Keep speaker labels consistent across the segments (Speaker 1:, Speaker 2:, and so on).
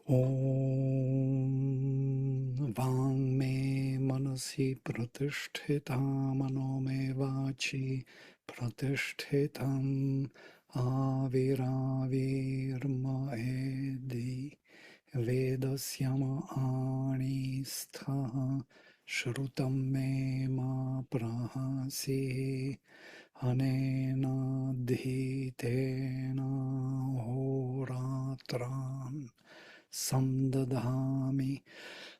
Speaker 1: Om Vang me manasi pratisthita mano me vachi pratishthitam avirāvirma edi Vedasyama ani sthaha shrutam me ma prahasi anena dhitena horatran samdadhami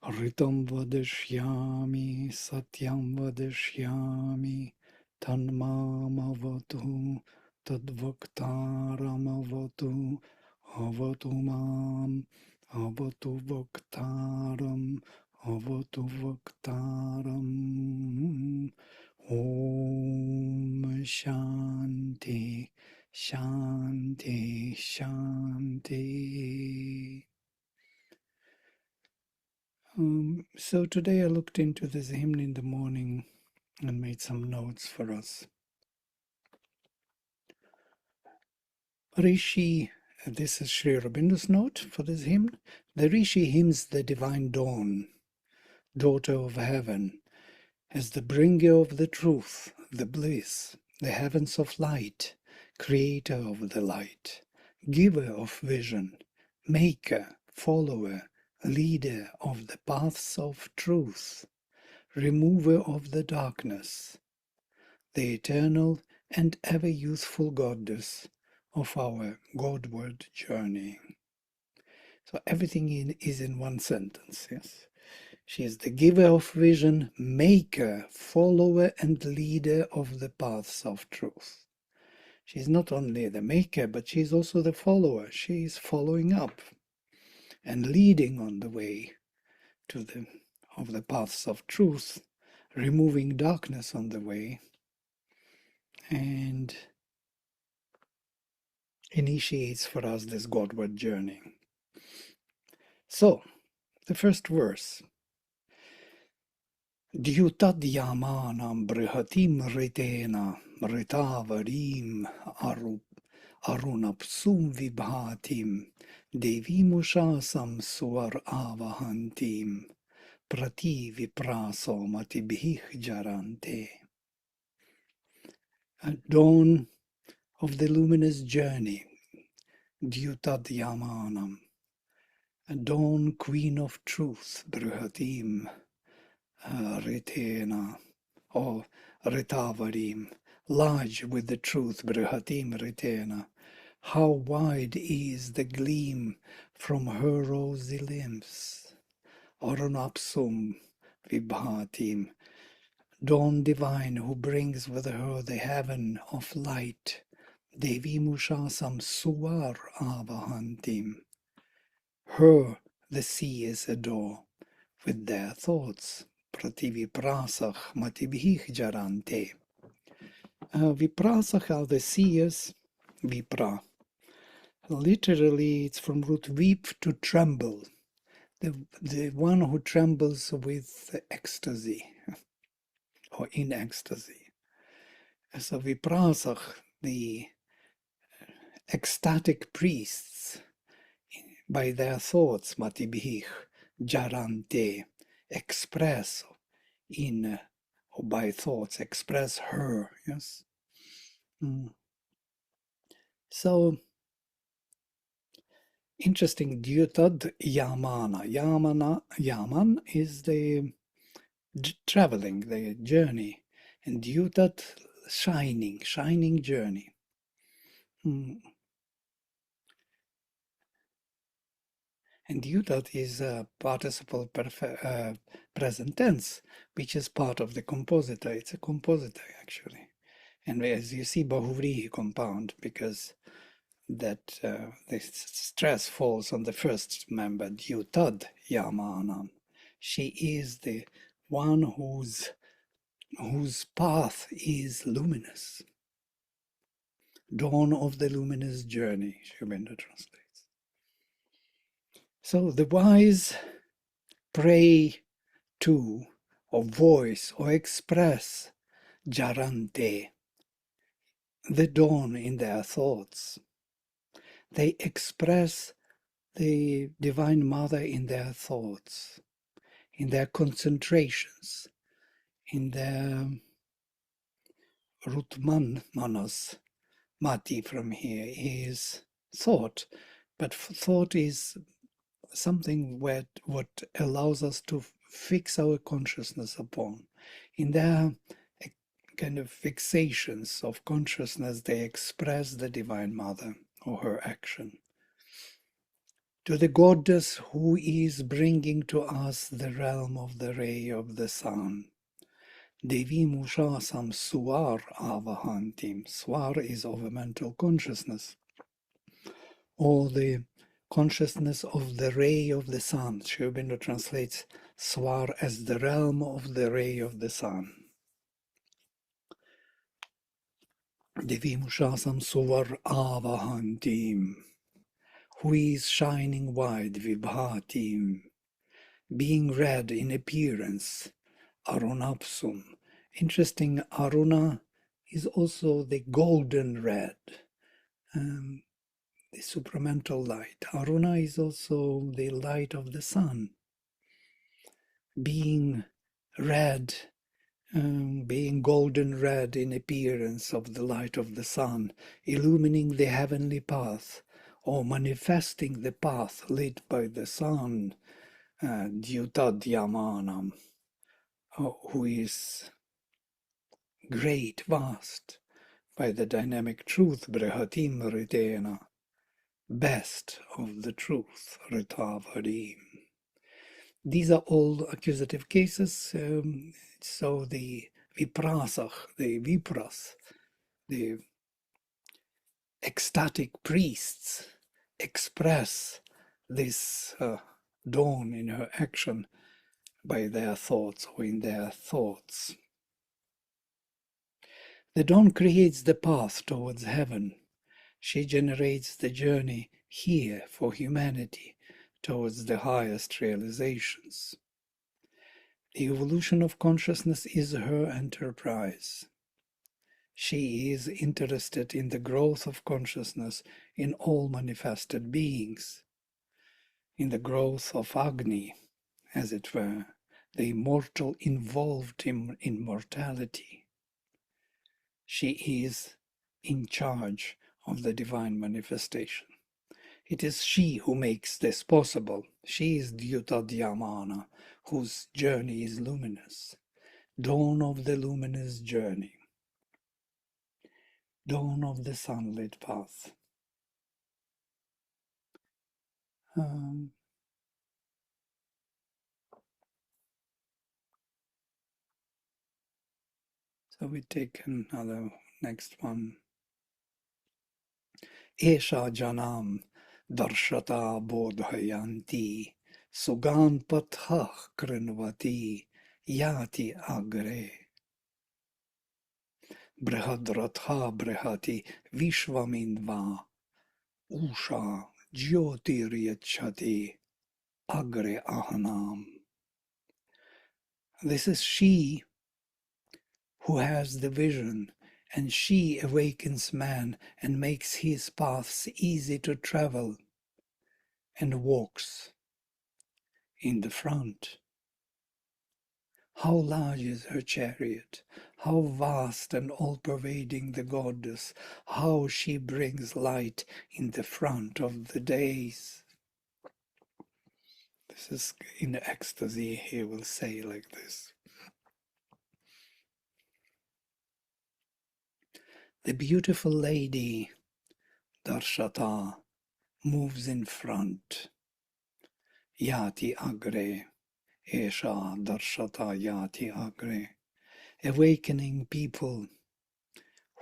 Speaker 1: ritam vadishyami satyam vadishyami tanmamavatu tadvaktaramavatu avatu mam avatu vaktaram avatu vaktaram Om Shanti Shanti Shanti. So today I looked into this hymn in the morning and made some notes for us. Rishi, this is Sri Aurobindo's note for this hymn. The Rishi hymns the divine dawn, daughter of heaven, as the bringer of the truth, the bliss, the heavens of light, creator of the light, giver of vision, maker, follower, leader of the paths of truth, remover of the darkness, the eternal and ever youthful goddess of our Godward journey. So everything is in one sentence, yes? She is the giver of vision, maker, follower, and leader of the paths of truth. She is not only the maker, but she is also the follower. She is following up and leading on the way of the paths of truth, removing darkness on the way, and initiates for us this Godward journey. So, the first verse. Dyutadyamanam brihatim ritena ritavarim arunapsum vibhatim devimushasam suvar avahantim prati vipraso matibhih jarante. A dawn of the luminous journey, Dyutadyamanam, a dawn queen of truth, brihatim Ritena, or Ritavarim, large with the truth, Brihatim Ritena. How wide is the gleam from her rosy limbs. Arunapsum Vibhatim, dawn divine who brings with her the heaven of light. Devi Mushasam Suvar Avahantim. Her the seers adore with their thoughts. Prativiprasach matibhih jarante. Viprasach are the seers, vipra. Literally, it's from root vip, to tremble. The one who trembles with ecstasy, or in ecstasy. So viprasach, the ecstatic priests, by their thoughts, matibhih, jarante, express in or by thoughts, express her, yes. So interesting, Dyutad Yamana. Yaman is the traveling, the journey, and Dyutad shining journey. And Dyutad is a participle present tense, which is part of the compositor. It's a compositor, actually. And as you see, Bahuvrihi compound, because that the stress falls on the first member, Dyutad Yamanam. She is the one whose path is luminous. Dawn of the luminous journey, Sri Aurobindo translates. So the wise pray to, or voice, or express Jarante, the dawn in their thoughts. They express the Divine Mother in their thoughts, in their concentrations, in their Rutman Manas. Mati from here is thought, but thought is something what allows us to fix our consciousness upon. In their kind of fixations of consciousness, they express the Divine Mother or her action. To the goddess who is bringing to us the realm of the ray of the sun. Devi Mushasam Suar Avahantim. Swar is of a mental consciousness, or the consciousness of the ray of the sun. Sri Aurobindo translates Swar as the realm of the ray of the sun. Devi Mushasam Suvar Avahantim, who is shining wide, Vibhatim, being red in appearance, Arunapsum. Interesting, Aruna is also the golden red, the supramental light. Aruna is also the light of the sun, being red, being golden red in appearance of the light of the sun, illumining the heavenly path, or manifesting the path lit by the sun, Dyutadyamanam, who is great, vast, by the dynamic truth, Brihatim Ritena, best of the truth, Ritavadim. These are all accusative cases, so the Viprasach, the Vipras, the ecstatic priests express this dawn in her action by their thoughts or in their thoughts. The dawn creates the path towards heaven. She generates the journey here for humanity towards the highest realizations. The evolution of consciousness is her enterprise. She is interested in the growth of consciousness in all manifested beings, in the growth of Agni, as it were, the immortal involved in immortality. She is in charge of the divine manifestation. It is she who makes this possible. She is Dyutadhyamana, whose journey is luminous. Dawn of the luminous journey. Dawn of the sunlit path. So we take another next one. Esha Janam Darshata Bodhayanti Sugan Pathah Krinvati Yati Agre Brihadratha Brihati Vishvamindva Usha Jyotiryachati Agre Ahanam. This is she who has the vision, and she awakens man and makes his paths easy to travel and walks in the front. How large is her chariot, how vast and all-pervading the goddess, how she brings light in the front of the days. This is in ecstasy, he will say like this. The beautiful lady, Darshata, moves in front. Yati Agre, Esha Darshata Yati Agre, awakening people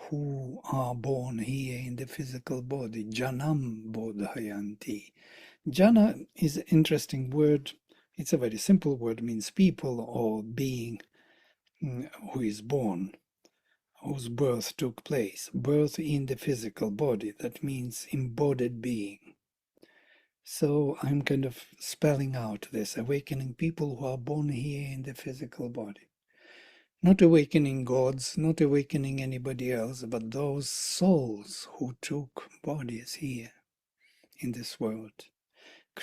Speaker 1: who are born here in the physical body. Janam Bodhayanti. Jana is an interesting word. It's a very simple word, means people or being who is born, whose birth took place. Birth in the physical body, that means embodied being. So I'm kind of spelling out this, awakening people who are born here in the physical body. Not awakening gods, not awakening anybody else, but those souls who took bodies here in this world.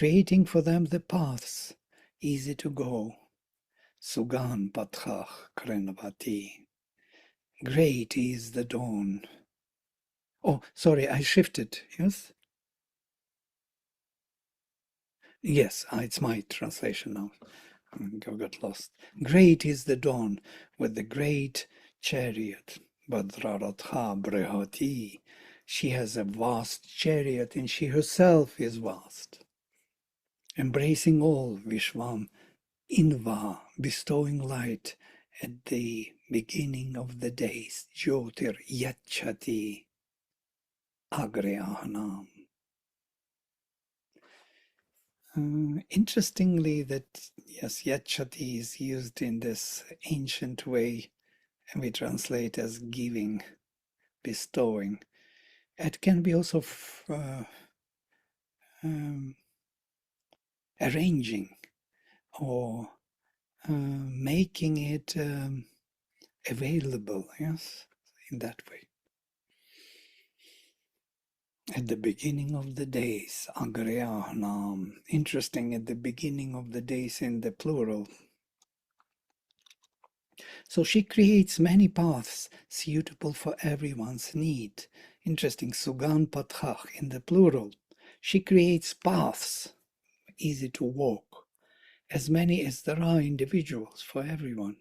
Speaker 1: creating for them the paths easy to go. Sugan patrach krenvati. Great is the dawn. Oh, sorry, I shifted, yes? Yes, it's my translation now. I got lost. Great is the dawn with the great chariot. Badraratha brehati. She has a vast chariot and she herself is vast. Embracing all, Vishvam, Inva, bestowing light at the beginning of the days. Jyotir Yachati Agre Ahanam. Interestingly, that yes, Yachati is used in this ancient way, and we translate as giving, bestowing. It can be also um, arranging or making it available, yes, in that way. At the beginning of the days, Agreahnam. Interesting, at the beginning of the days in the plural. So she creates many paths suitable for everyone's need. Interesting, Sugan Pathach in the plural. She creates paths easy to walk, as many as there are individuals for everyone.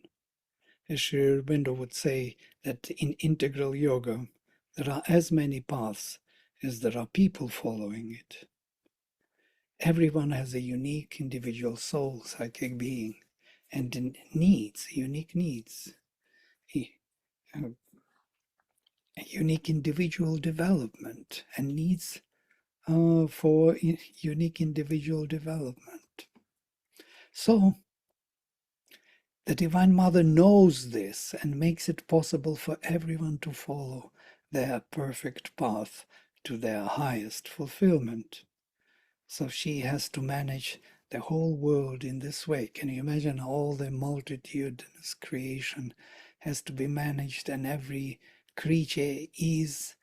Speaker 1: As Sri Aurobindo would say that in integral yoga, there are as many paths as there are people following it. Everyone has a unique individual soul, psychic being, and needs, unique needs, a unique individual development, and needs for unique individual development. So, the Divine Mother knows this and makes it possible for everyone to follow their perfect path to their highest fulfillment. So she has to manage the whole world in this way. Can you imagine all the multitudinous creation has to be managed, and every creature is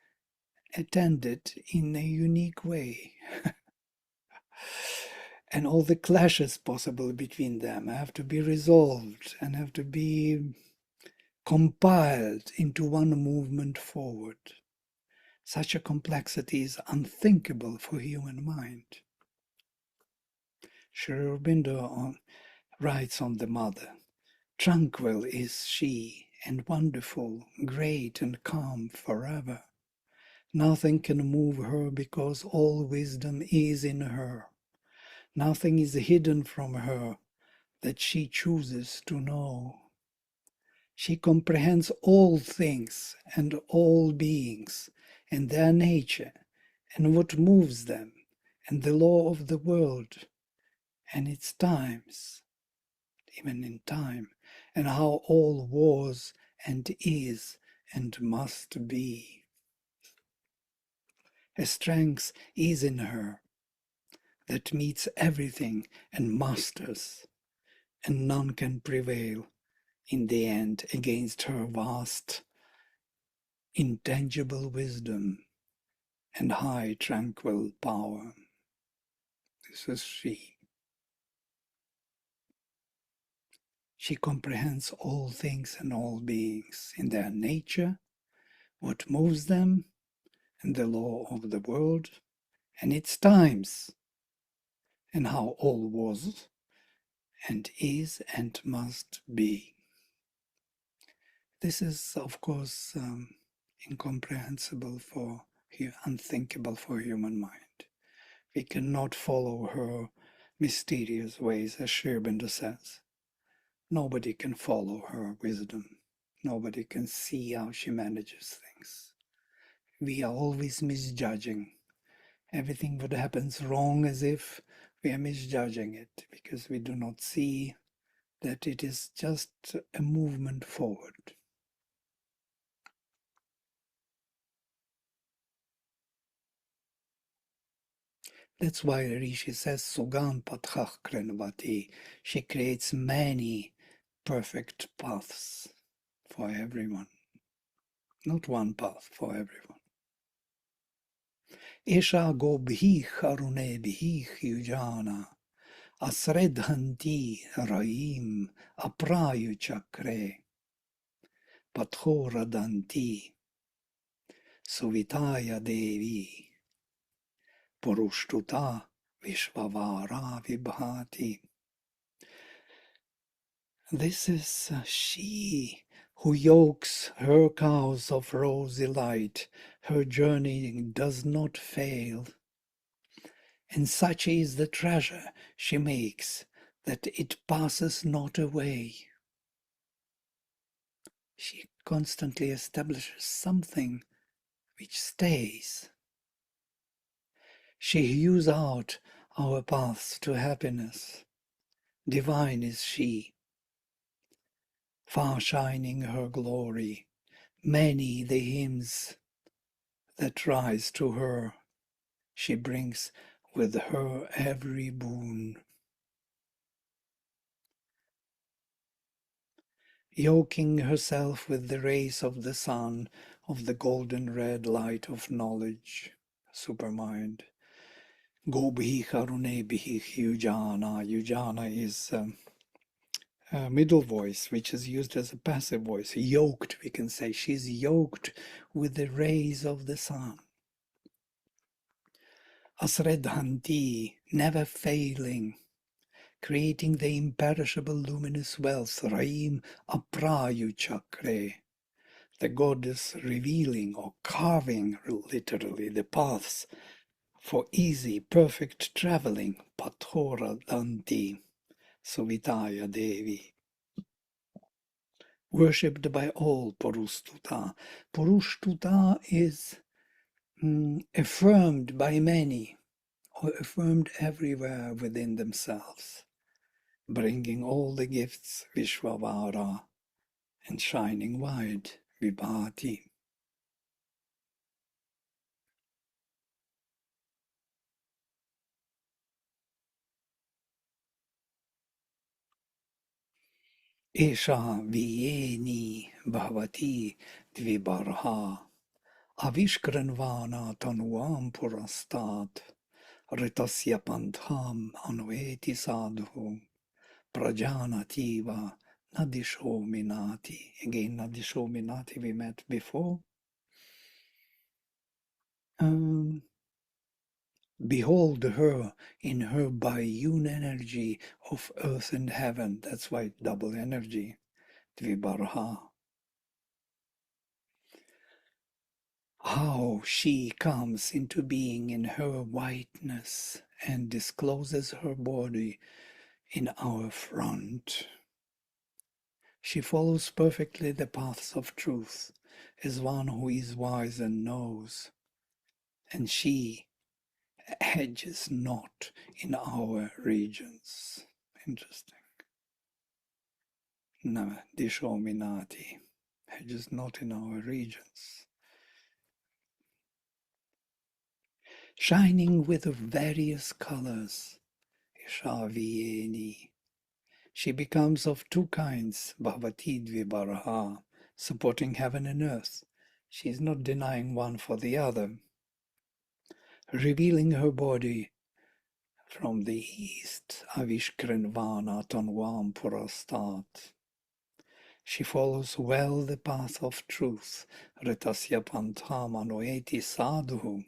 Speaker 1: attended in a unique way? And all the clashes possible between them have to be resolved and have to be compiled into one movement forward. Such a complexity is unthinkable for human mind. Sri Aurobindo writes on the mother, tranquil is she and wonderful, great and calm forever. Nothing can move her because all wisdom is in her. Nothing is hidden from her that she chooses to know. She comprehends all things and all beings and their nature and what moves them and the law of the world and its times, even in time, and how all was and is and must be. A strength is in her that meets everything and masters, and none can prevail in the end against her vast, intangible wisdom and high tranquil power. This is she. She comprehends all things and all beings in their nature, what moves them, and the law of the world, and its times, and how all was, and is, and must be. This is, of course, incomprehensible unthinkable for human mind. We cannot follow her mysterious ways, as Sri Aurobindo says. Nobody can follow her wisdom. Nobody can see how she manages things. We are always misjudging. Everything that happens wrong as if we are misjudging it because we do not see that it is just a movement forward. That's why Rishi says Sugam Pathach Krenvati. She creates many perfect paths for everyone. Not one path for everyone. Esha gobhi harune bhi yujana. Asredhanti raim aprayu chakre. Pathoradanti suvitaya devi. Purushtuta vishvavara vibhati. This is she who yokes her cows of rosy light. Her journey does not fail. And such is the treasure she makes that it passes not away. She constantly establishes something which stays. She hews out our paths to happiness. Divine is she, far shining her glory. Many the hymns that rise to her. She brings with her every boon. Yoking herself with the rays of the sun, of the golden red light of knowledge, supermind. Gobhi Karune Bihi Yujana. Yujana is a middle voice, which is used as a passive voice. Yoked, we can say. She's yoked with the rays of the sun. Asredhanti, never failing, creating the imperishable luminous wealth. Raim Aprayu Chakre, the goddess revealing or carving, literally, the paths for easy, perfect traveling. Pathora Danti, Suvitaya Devi. Worshipped by all, Purushtuta. Purushtuta is affirmed by many, or affirmed everywhere within themselves, bringing all the gifts, Vishvavara, and shining wide, Vibhati. Esha Viyeni Bhavati Dvibarha Avishkranvana Tanuam Purastat Ritasya Pantham Anueti Sadhu Prajanativa Nadisho Minati. Again, Nadisho Minati we met before. Behold her in her biune energy of earth and heaven. That's why double energy, Dvibarha. How she comes into being in her whiteness and discloses her body in our front. She follows perfectly the paths of truth as one who is wise and knows, and she hedges not in our regions. Interesting. No, dishominati, hedges not in our regions. Shining with various colors, Ishavieni. She becomes of two kinds, Bhavati Dvibaraha, supporting heaven and earth. She is not denying one for the other. Revealing her body from the east, Avishkrenvana Tanvam Purastat. She follows well the path of truth, Ritasya Pantham Anueti Sadhu.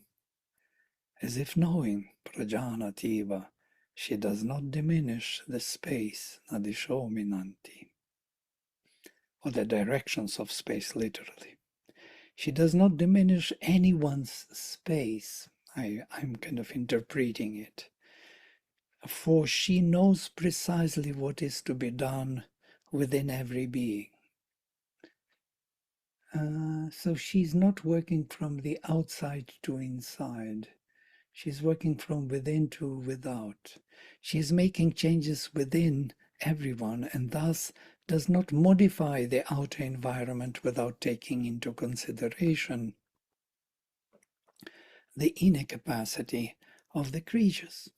Speaker 1: As if knowing, Prajanativa, she does not diminish the space, Nadishominanti, or the directions of space literally. She does not diminish anyone's space. I'm kind of interpreting it. For she knows precisely what is to be done within every being. So she's not working from the outside to inside. She's working from within to without. She's making changes within everyone and thus does not modify the outer environment without taking into consideration the inner capacity of the creatures.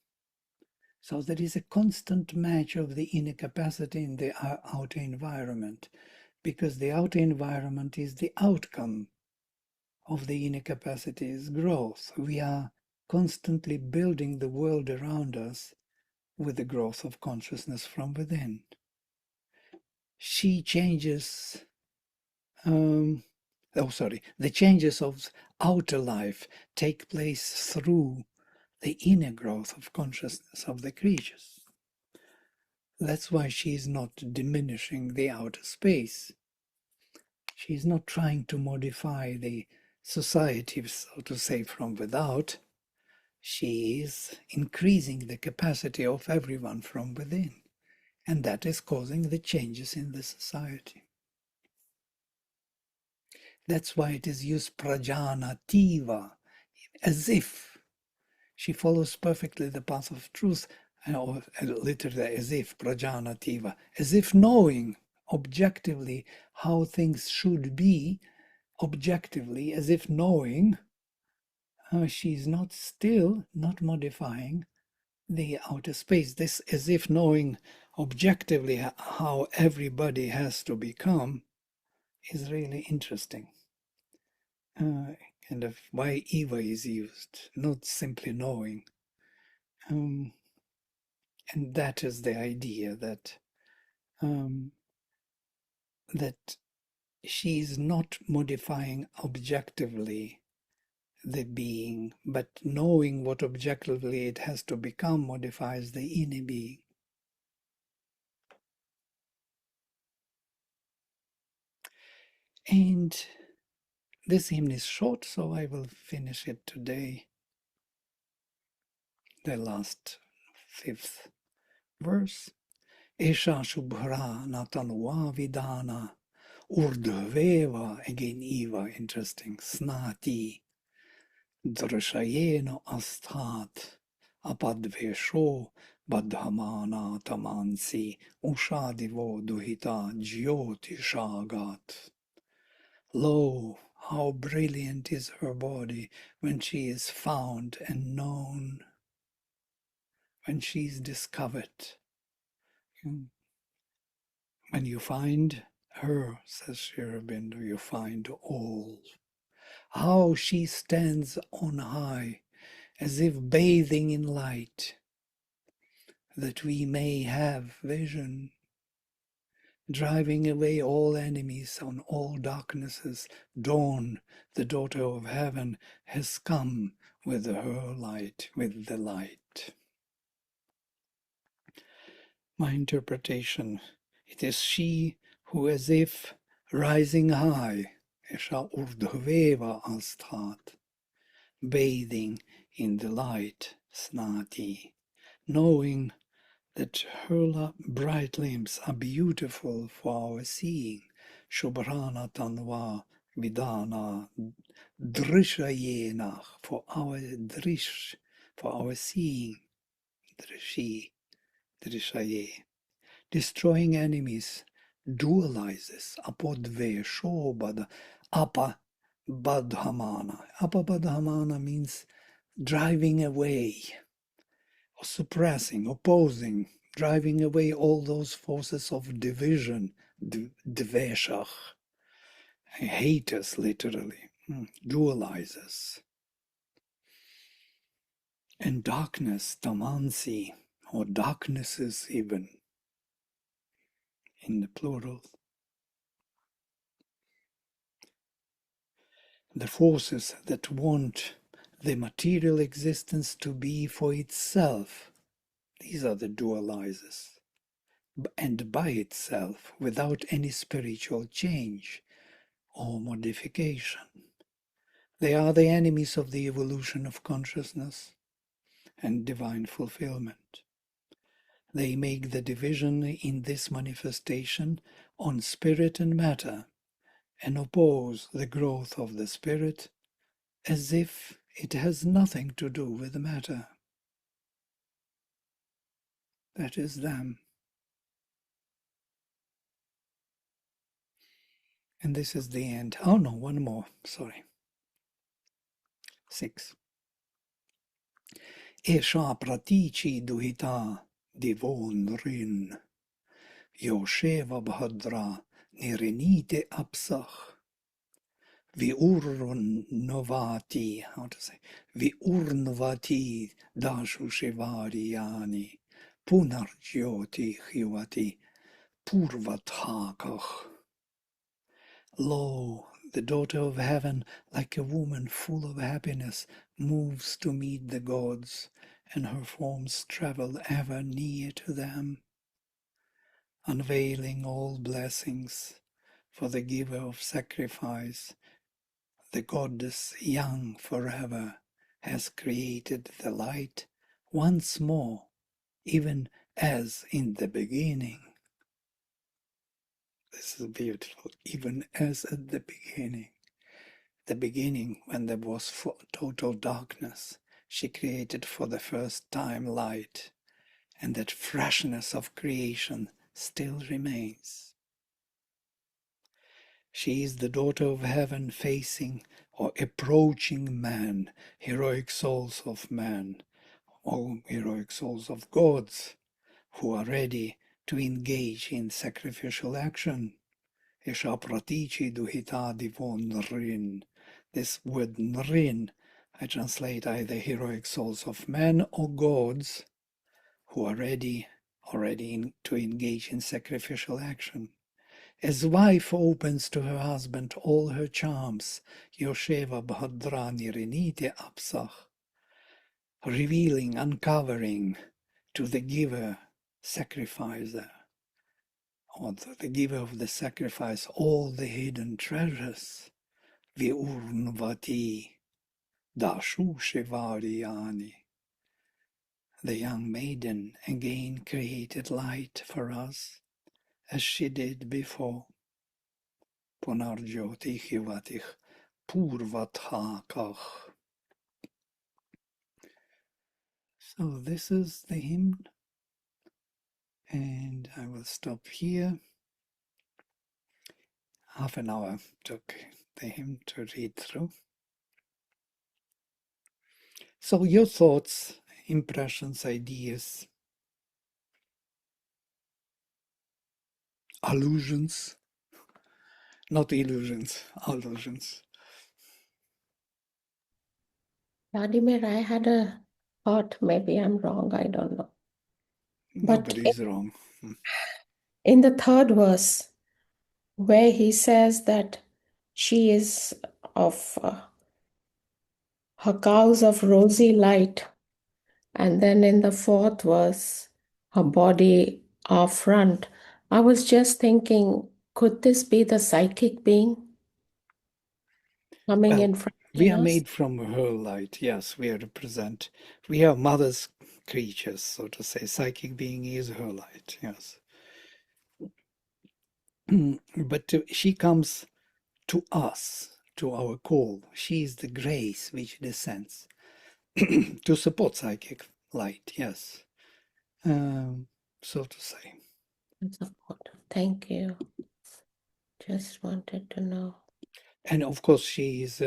Speaker 1: So there is a constant match of the inner capacity in the outer environment, because the outer environment is the outcome of the inner capacity's growth. We are constantly building the world around us with the growth of consciousness from within. She changes, the changes of outer life take place through the inner growth of consciousness of the creatures. That's why she's not diminishing the outer space. She's not trying to modify the society, so to say, from without. She is increasing the capacity of everyone from within, and that is causing the changes in the society. That's why it is used prajanativa, as if she follows perfectly the path of truth, or literally as if prajanativa, as if knowing objectively how things should be, objectively, as if knowing, she's not still not modifying the outer space. This as if knowing objectively how everybody has to become is really interesting. Kind of why Eva is used, not simply knowing. And that is the idea that that she is not modifying objectively the being, but knowing what objectively it has to become modifies the inner being. And this hymn is short, so I will finish it today. The last fifth verse. Esha Shubhra Natanwa Vidana Urdhveva, again Eva, interesting, Snati Drashayeno Asthat Apadvesho Badhamana Tamansi Ushadivo Duhita Jyoti Shagat. Lo, how brilliant is her body when she is found and known, when she is discovered. When you find her, says Sri Aurobindo, you find all. How she stands on high, as if bathing in light, that we may have vision, driving away all enemies on all darknesses. Dawn, the daughter of heaven, has come with her light, with the light. My interpretation, it is she who, as if rising high, Esha Urdhveva Asthat, bathing in the light, Snati, knowing that her bright limbs are beautiful for our seeing, Shubhrana Tanva Vidana Drishayena, for our drish, for our seeing, Drishi, Drishaye. Destroying enemies dualizes apodve shobad apa badhamana. Apa badhamana means driving away, or suppressing, opposing, driving away all those forces of division, dveshach, haters literally, dualizes. And darkness, tamansi, or darknesses even, in the plural. The forces that want the material existence to be for itself, these are the dualizers, and by itself, without any spiritual change or modification. They are the enemies of the evolution of consciousness and divine fulfillment. They make the division in this manifestation on spirit and matter, and oppose the growth of the spirit as if it has nothing to do with matter. That is them. And this is the end. Oh no, one more, sorry. 6. Esha pratichi duhita divon rin, yosheva bhadra nirenite apsach, Viurnavati, how to say, Viurnavati dashu shivariyani, Punarjyoti hivati, Purvathakah. Lo, the daughter of heaven, like a woman full of happiness, moves to meet the gods, and her forms travel ever near to them, unveiling all blessings for the giver of sacrifice. The goddess, young forever, has created the light once more, even as in the beginning. This is beautiful, even as at the beginning when there was total darkness, she created for the first time light, and that freshness of creation still remains. She is the daughter of heaven facing or approaching man, heroic souls of man, or heroic souls of gods, who are ready to engage in sacrificial action. Isha pratichi duhita divon nrin. This word nrin, I translate either heroic souls of men or gods who are ready already to engage in sacrificial action. As wife opens to her husband all her charms, Yosheva Bhadrani Renite Apsach, revealing, uncovering to the giver, sacrificer, or the giver of the sacrifice, all the hidden treasures. Viurnvati Dashu Shivariyani. The young maiden again created light for us, as she did before. Punarjyoti Hivatich Purvathakah. So this is the hymn, and I will stop here. Half an hour took the hymn to read through. So your thoughts, impressions, ideas, allusions, not illusions, allusions.
Speaker 2: Vladimir, I had a thought, maybe I'm wrong, I don't know. But
Speaker 1: Nobody's wrong.
Speaker 2: in the third verse, where he says that she is of her cows of rosy light, and then in the fourth verse, her body are front. I was just thinking, could this be the psychic being coming
Speaker 1: Well,
Speaker 2: in front
Speaker 1: we
Speaker 2: of
Speaker 1: are
Speaker 2: us?
Speaker 1: made from her light. Yes, we represent. We are mother's creatures, so to say. Psychic being is her light. Yes. But she comes to us, to our call. She is the grace which descends to support psychic light. Yes. So to say.
Speaker 2: Support. Thank you. Just wanted to know.
Speaker 1: And of course, she is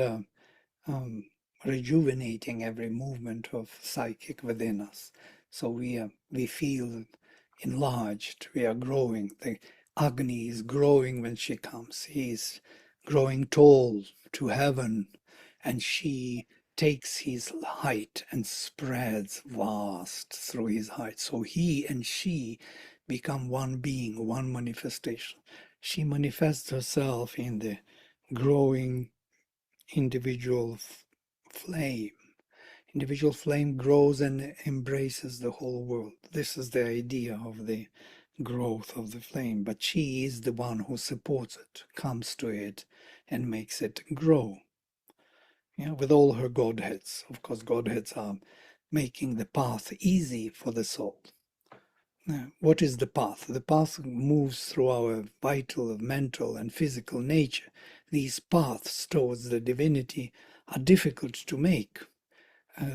Speaker 1: um, rejuvenating every movement of psychic within us. So we feel enlarged. We are growing. The Agni is growing when she comes. He is growing tall to heaven, and she takes his height and spreads vast through his height. So he and she become one being, one manifestation. She manifests herself in the growing individual flame. Individual flame grows and embraces the whole world. This is the idea of the growth of the flame, but she is the one who supports it, comes to it, and makes it grow. Yeah, with all her godheads. Of course, godheads are making the path easy for the soul. Now, what is the path? The path moves through our vital, mental, and physical nature. These paths towards the divinity are difficult to make.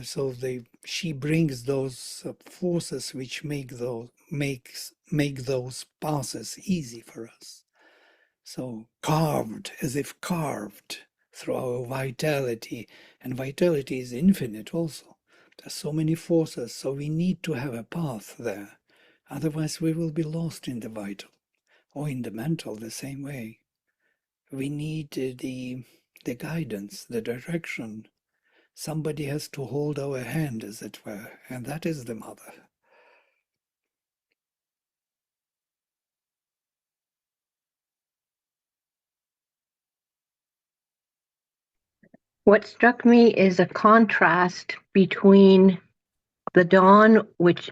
Speaker 1: So she brings those forces which make those passes easy for us. So carved, as if carved through our vitality, and vitality is infinite also. There's so many forces, so we need to have a path there. Otherwise we will be lost in the vital or in the mental the same way. We need the the guidance, the direction. Somebody has to hold our hand, as it were, and that is the mother.
Speaker 3: What struck me is a contrast between the dawn, which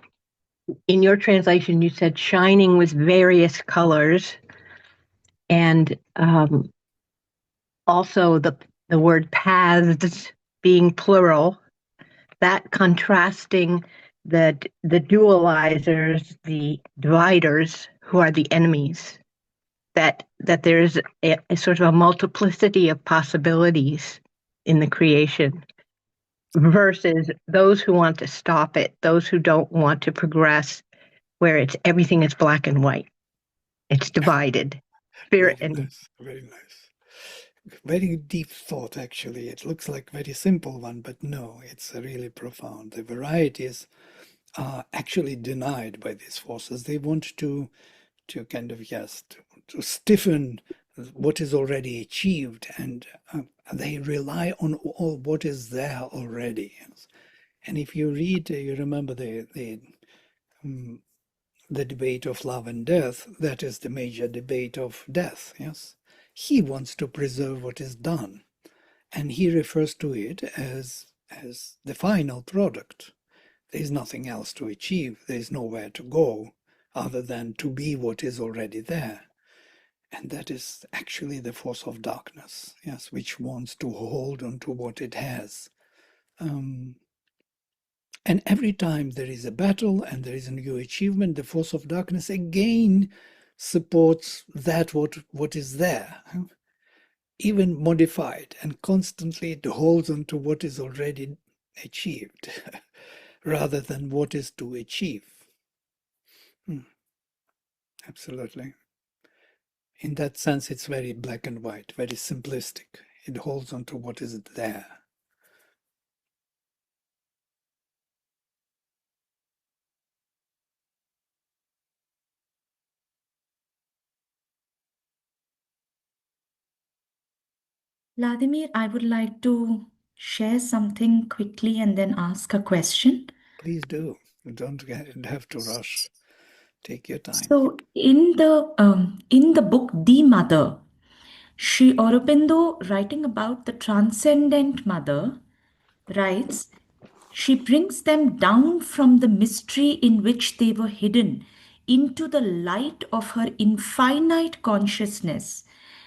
Speaker 3: in your translation you said shining with various colors, and also the word paths being plural, that contrasting the dualizers, the dividers, who are the enemies, that there's a sort of a multiplicity of possibilities in the creation versus those who want to stop it, those who don't want to progress, where it's everything is black and white. It's divided. Spirit
Speaker 1: Very
Speaker 3: and
Speaker 1: nice, very nice. Very deep thought, actually. It looks like a very simple one, but no, it's really profound. The varieties are actually denied by these forces. They want to kind of, yes, to stiffen what is already achieved, and they rely on all what is there already. Yes. And if you read, you remember um, the debate of love and death, that is the major debate of death. Yes, he wants to preserve what is done, and he refers to it as the final product. There is nothing else to achieve. There is nowhere to go other than to be what is already there. And that is actually the force of darkness, yes, which wants to hold on to what it has. Um, and every time there is a battle and there is a new achievement, the force of darkness again supports that what is there, even modified, and constantly it holds on to what is already achieved rather than what is to achieve. Absolutely. In that sense, it's very black and white, very simplistic. It holds on to what is there.
Speaker 4: Vladimir, I would like to share something quickly and then ask a question.
Speaker 1: Please do. You don't have to rush. Take your time.
Speaker 4: So, in the book The Mother, Sri Aurobindo, writing about the transcendent mother, writes, she brings them down from the mystery in which they were hidden into the light of her infinite consciousness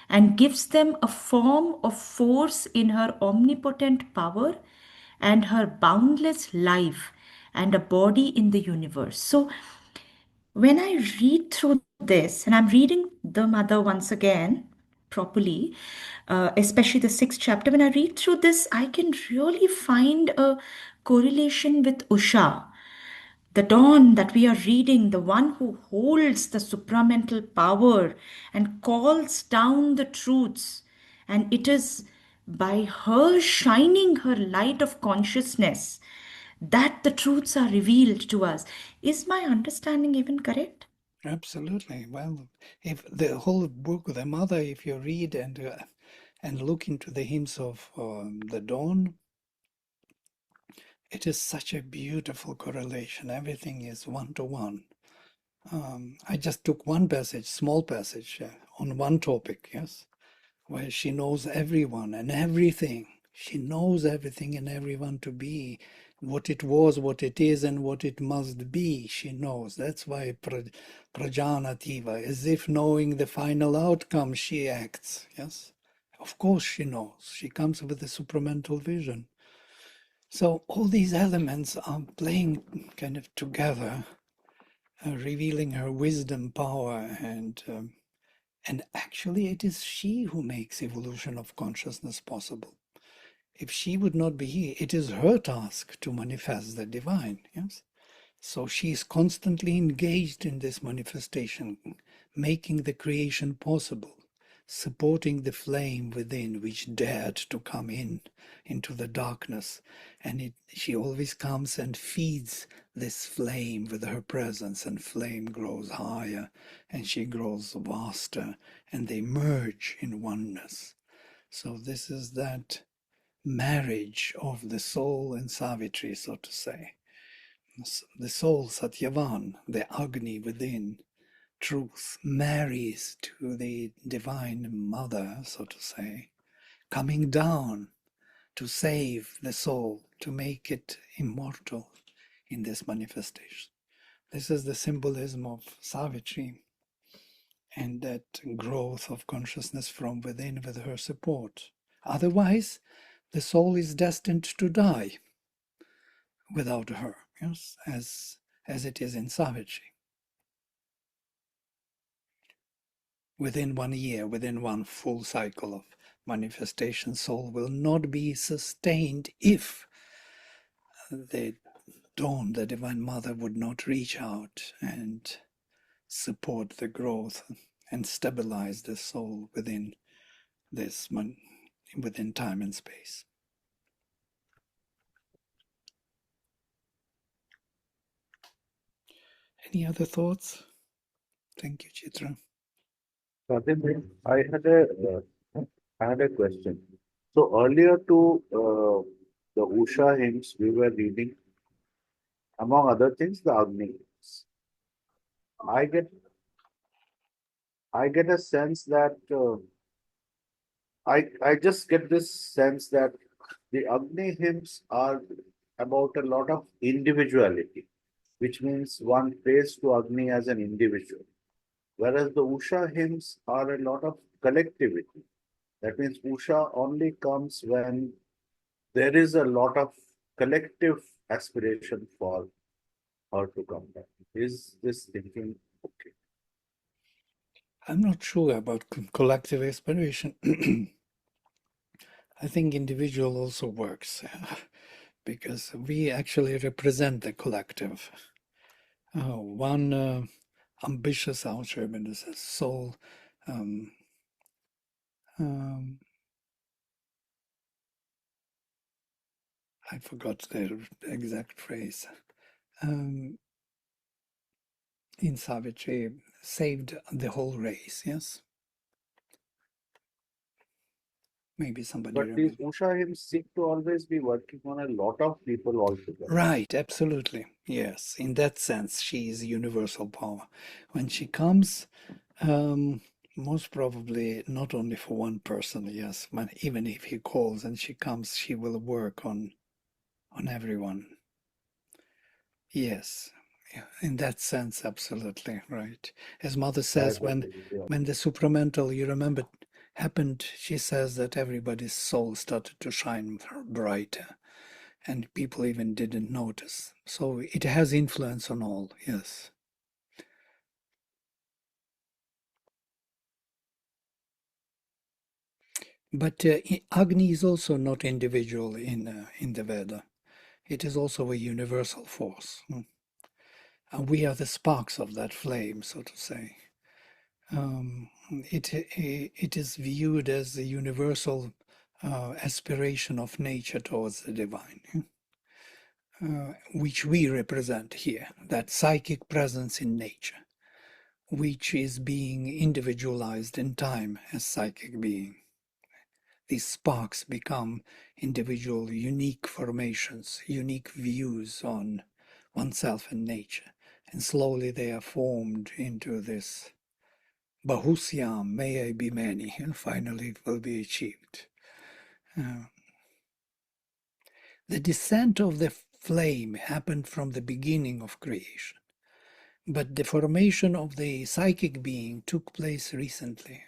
Speaker 4: and gives them a form of force in her omnipotent power and her boundless life and a body in the universe. So, when I read through this, and I'm reading The Mother once again properly, especially the sixth chapter, when I read through this, I can really find a correlation with Usha, the dawn that we are reading, the one who holds the supramental power and calls down the truths. And it is by her shining her light of consciousness that the truths are revealed to us. Is my understanding even correct?
Speaker 1: Absolutely. Well, if the whole book, The Mother, if you read and look into the hymns of the dawn, it is such a beautiful correlation. Everything is one to one. I just took one passage, small passage, on one topic, yes, where she knows everyone and everything. She knows everything and everyone to be what it was, what it is, and what it must be. She knows. That's why Prajanativa, as if knowing the final outcome, she acts. Yes, of course she knows. She comes with a supramental vision. So all these elements are playing kind of together, revealing her wisdom, power, and actually it is she who makes evolution of consciousness possible. If she would not be here, it is her task to manifest the divine. Yes. So she is constantly engaged in this manifestation, making the creation possible, supporting the flame within which dared to come into the darkness. And she always comes and feeds this flame with her presence, and flame grows higher and she grows vaster, and they merge in oneness. So this is that marriage of the soul and Savitri, so to say. The soul, Satyavan, the Agni within, truth, marries to the divine mother, so to say, coming down to save the soul, to make it immortal in this manifestation. This is the symbolism of Savitri and that growth of consciousness from within with her support. Otherwise, the soul is destined to die without her, yes, as it is in Savitri. Within 1 year, within one full cycle of manifestation, soul will not be sustained if the dawn, the Divine Mother, would not reach out and support the growth and stabilize the soul within within time and space. Any other thoughts? Thank you, Chitra.
Speaker 5: Satyendraji, I had a question. So earlier to the Usha hymns, we were reading, among other things, the Agni hymns. I get a sense that I just get this sense that the Agni hymns are about a lot of individuality, which means one prays to Agni as an individual. Whereas the Usha hymns are a lot of collectivity. That means Usha only comes when there is a lot of collective aspiration for her to come back. Is this thinking okay?
Speaker 1: I'm not sure about collective aspiration. I think individual also works because we actually represent the collective. One ambitious Ausschreibung is a soul. I forgot the exact phrase. In Savitri, saved the whole race, yes? Maybe somebody
Speaker 5: But these
Speaker 1: remembers.
Speaker 5: Usha hymns seem to always be working on a lot of people altogether.
Speaker 1: Right, absolutely. Yes, in that sense, she is universal power. When she comes, most probably not only for one person, yes, but even if he calls and she comes, she will work on everyone. Yes, in that sense, absolutely right. As Mother says, when the supramental, you remember, happened, she says that everybody's soul started to shine brighter, and people even didn't notice. So it has influence on all. Yes. But Agni is also not individual in the Veda. It is also a universal force. And we are the sparks of that flame, so to say. It is viewed as the universal aspiration of nature towards the divine, which we represent here, that psychic presence in nature, which is being individualized in time as psychic being. These sparks become individual, unique formations, unique views on oneself and nature, and slowly they are formed into this Bahusyam, may I be many, and finally it will be achieved. The descent of the flame happened from the beginning of creation, but the formation of the psychic being took place recently.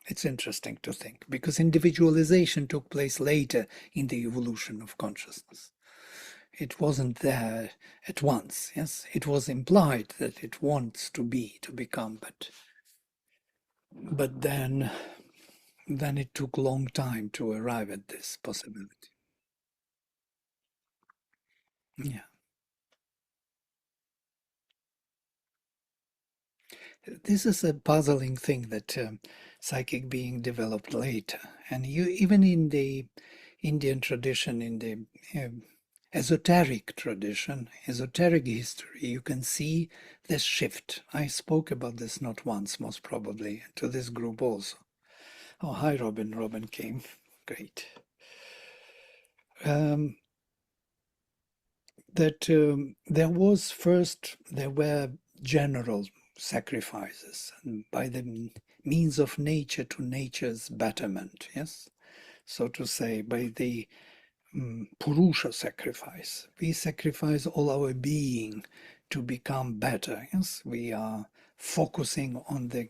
Speaker 1: It's interesting to think, because individualization took place later in the evolution of consciousness. It wasn't there at once, yes? It was implied that it wants to become, but then it took a long time to arrive at this possibility. Yeah. This is a puzzling thing that psychic being developed later. And you, even in the Indian tradition, in the esoteric tradition, esoteric history, you can see this shift. I spoke about this not once, most probably, to this group also. Oh, hi, Robin. Robin came. Great. There were general sacrifices, and by the means of nature to nature's betterment, yes? So to say, by the Purusha sacrifice. We sacrifice all our being to become better. Yes, we are focusing on the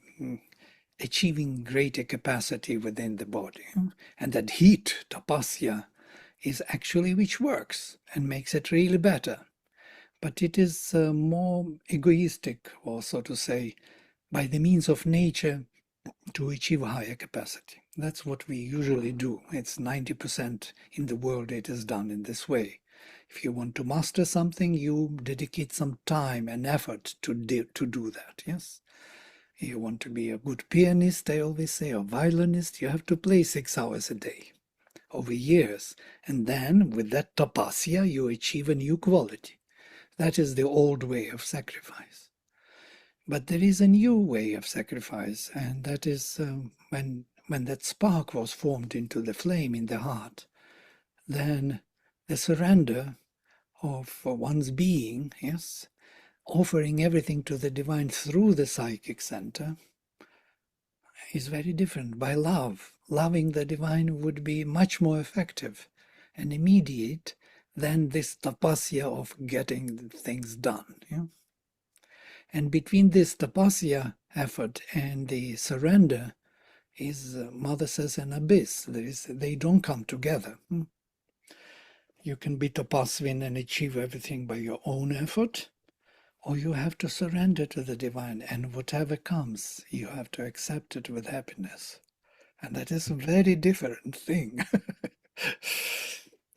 Speaker 1: achieving greater capacity within the body. And that heat, tapasya, is actually which works and makes it really better. But it is more egoistic, or so to say, by the means of nature to achieve higher capacity. That's what we usually do. It's 90% in the world it is done in this way. If you want to master something, you dedicate some time and effort to do that, yes? You want to be a good pianist, I always say, or violinist, you have to play 6 hours a day over years. And then with that tapasya, you achieve a new quality. That is the old way of sacrifice. But there is a new way of sacrifice, and that is when that spark was formed into the flame in the heart, then the surrender of one's being, yes, offering everything to the divine through the psychic center, is very different. By love, loving the divine would be much more effective and immediate than this tapasya of getting things done. Yeah? And between this tapasya effort and the surrender is, Mother says, an abyss. They don't come together. You can be tapasvin and achieve everything by your own effort, or you have to surrender to the divine, and whatever comes, you have to accept it with happiness. And that is a very different thing.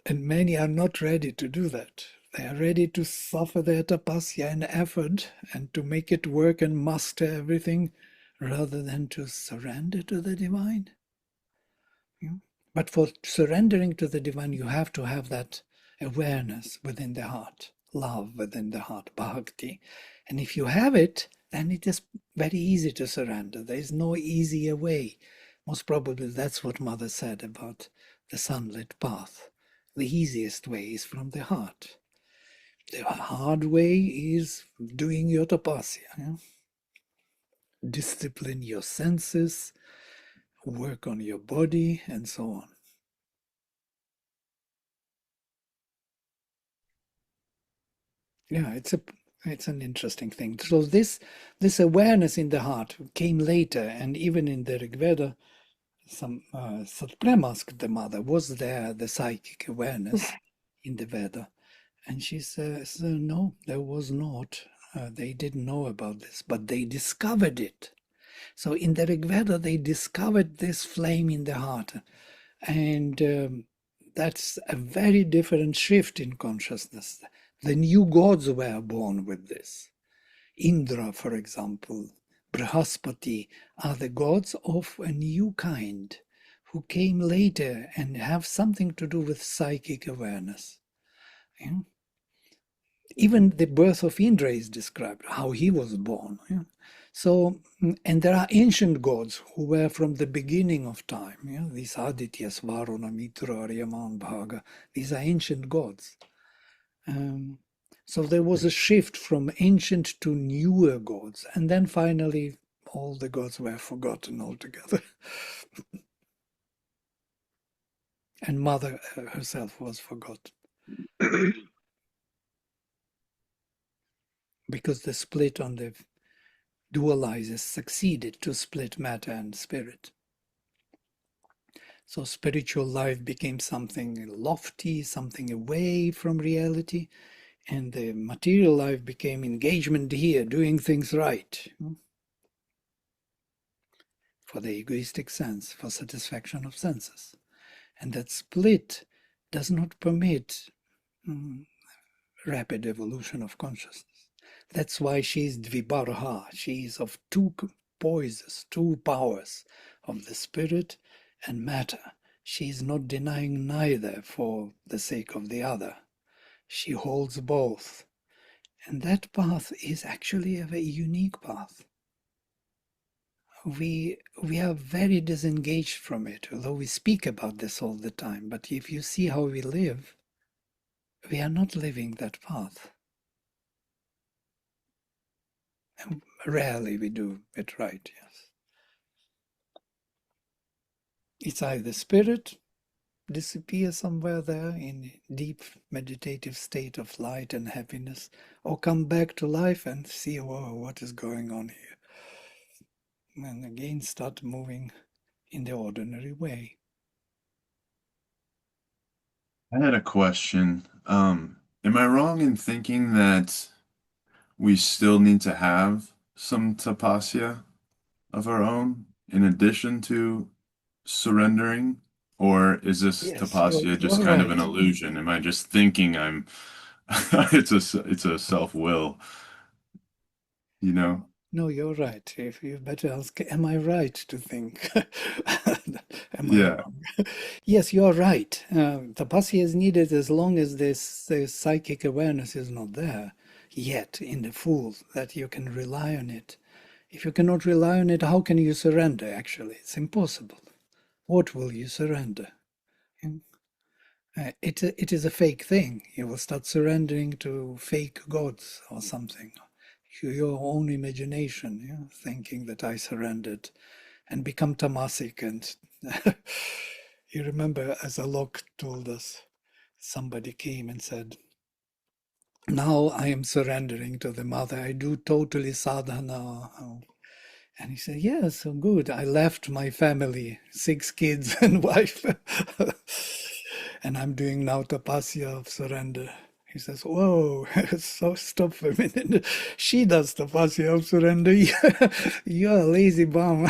Speaker 1: And many are not ready to do that. They are ready to suffer their tapasya and effort and to make it work and master everything rather than to surrender to the divine. Yeah. But for surrendering to the divine, you have to have that awareness within the heart, love within the heart, bhakti. And if you have it, then it is very easy to surrender. There is no easier way. Most probably that's what Mother said about the sunlit path. The easiest way is from the heart. The hard way is doing your tapasya. Yeah? Discipline your senses, work on your body, and so on. Yeah, it's an interesting thing. So this awareness in the heart came later, and even in the Rig Veda, Satpremask, the mother, was there, the psychic awareness in the Veda. And she says, no, there was not. They didn't know about this, but they discovered it. So in the Rig Veda, they discovered this flame in the heart. And that's a very different shift in consciousness. The new gods were born with this. Indra, for example, Brihaspati are the gods of a new kind who came later and have something to do with psychic awareness. Yeah? Even the birth of Indra is described, how he was born. Yeah? So, and there are ancient gods who were from the beginning of time. Yeah? These Adityas, Varuna, Mitra, Aryaman, Bhaga, these are ancient gods. So there was a shift from ancient to newer gods. And then finally, all the gods were forgotten altogether. And Mother herself was forgotten. Because the split on the dualizers succeeded to split matter and spirit. So spiritual life became something lofty, something away from reality, and the material life became engagement here, doing things right, for the egoistic sense, for satisfaction of senses. And that split does not permit rapid evolution of consciousness. That's why she is Dvibarha. She is of two poises, two powers of the spirit and matter. She is not denying neither for the sake of the other. She holds both. And that path is actually a very unique path. We are very disengaged from it, although we speak about this all the time. But if you see how we live, we are not living that path. And rarely we do it right, yes. It's either spirit disappear somewhere there in deep meditative state of light and happiness, or come back to life and see, whoa, what is going on here? And again start moving in the ordinary way.
Speaker 6: I had a question. Am I wrong in thinking that we still need to have some tapasya of our own in addition to surrendering? Or is this
Speaker 1: Yes,
Speaker 6: tapasya just
Speaker 1: you're
Speaker 6: kind of an
Speaker 1: right.
Speaker 6: illusion? Am I just thinking I'm it's a self-will, you know?
Speaker 1: No, you're right. If you better ask, am I right to think? Am I
Speaker 6: Yeah.
Speaker 1: wrong? Yes, you're right. Tapasya is needed as long as this psychic awareness is not there yet in the full, that you can rely on it. If you cannot rely on it, how can you surrender, actually? It's impossible. What will you surrender? It is a fake thing. You will start surrendering to fake gods or something. Your own imagination, yeah? Thinking that I surrendered and become tamasic. And you remember, as Alok told us, somebody came and said, now I am surrendering to the mother. I do totally sadhana. And he said, yeah, so good. I left my family, 6 kids and wife. And I'm doing now tapasya of surrender. He says, whoa, so stop for a minute. She does tapasya of surrender. You're a lazy bum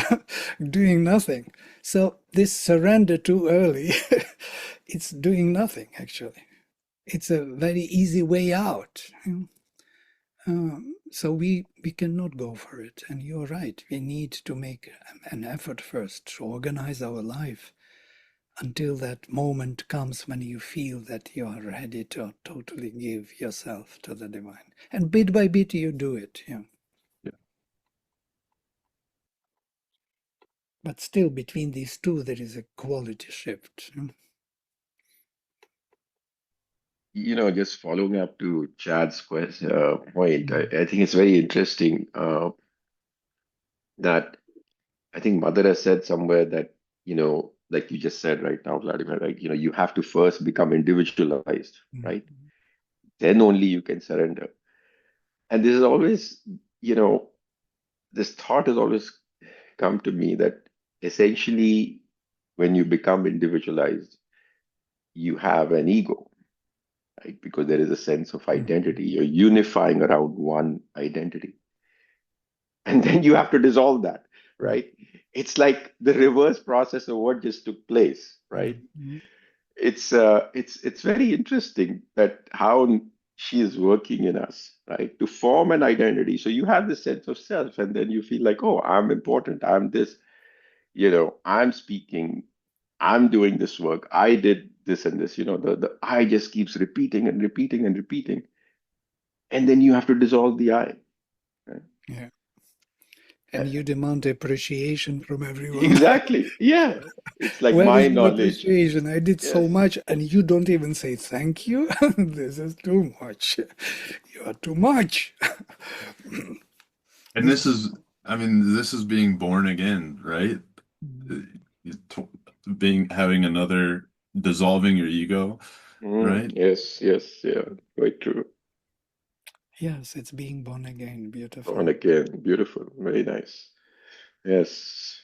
Speaker 1: doing nothing. So this surrender too early, it's doing nothing, actually. It's a very easy way out. So we cannot go for it. And you're right. We need to make an effort first to organize our life until that moment comes when you feel that you are ready to totally give yourself to the divine. And bit by bit you do it. Yeah.
Speaker 6: Yeah.
Speaker 1: But still between these two there is a quality shift.
Speaker 7: Just following up to Chad's point, I think it's very interesting that I think Mother has said somewhere that, like you just said right now, Vladimir, right? You have to first become individualized, right? Then only you can surrender. And this is always, you know, this thought has always come to me that essentially when you become individualized, you have an ego, right? Because there is a sense of identity. You're unifying around one identity. And then you have to dissolve that, right? It's like the reverse process of what just took place, right? It's very interesting that how she is working in us, right? To form an identity. So you have this sense of self, and then you feel like, oh, I'm important, I'm this, I'm speaking, I'm doing this work, I did this and this, the I just keeps repeating and repeating and repeating. And then you have to dissolve the I. Right?
Speaker 1: Yeah. And you demand appreciation from everyone.
Speaker 7: Exactly. Yeah. It's like
Speaker 1: Where
Speaker 7: my
Speaker 1: is my
Speaker 7: knowledge.
Speaker 1: appreciation? I did so
Speaker 7: Yes.
Speaker 1: much and you don't even say thank you. This is too much. You are too much.
Speaker 6: And this is being born again, right? Having another, dissolving your ego, right?
Speaker 7: Yes, yes, yeah. Quite true.
Speaker 1: Yes, it's being born again. Beautiful.
Speaker 7: Born again. Beautiful. Very nice. Yes.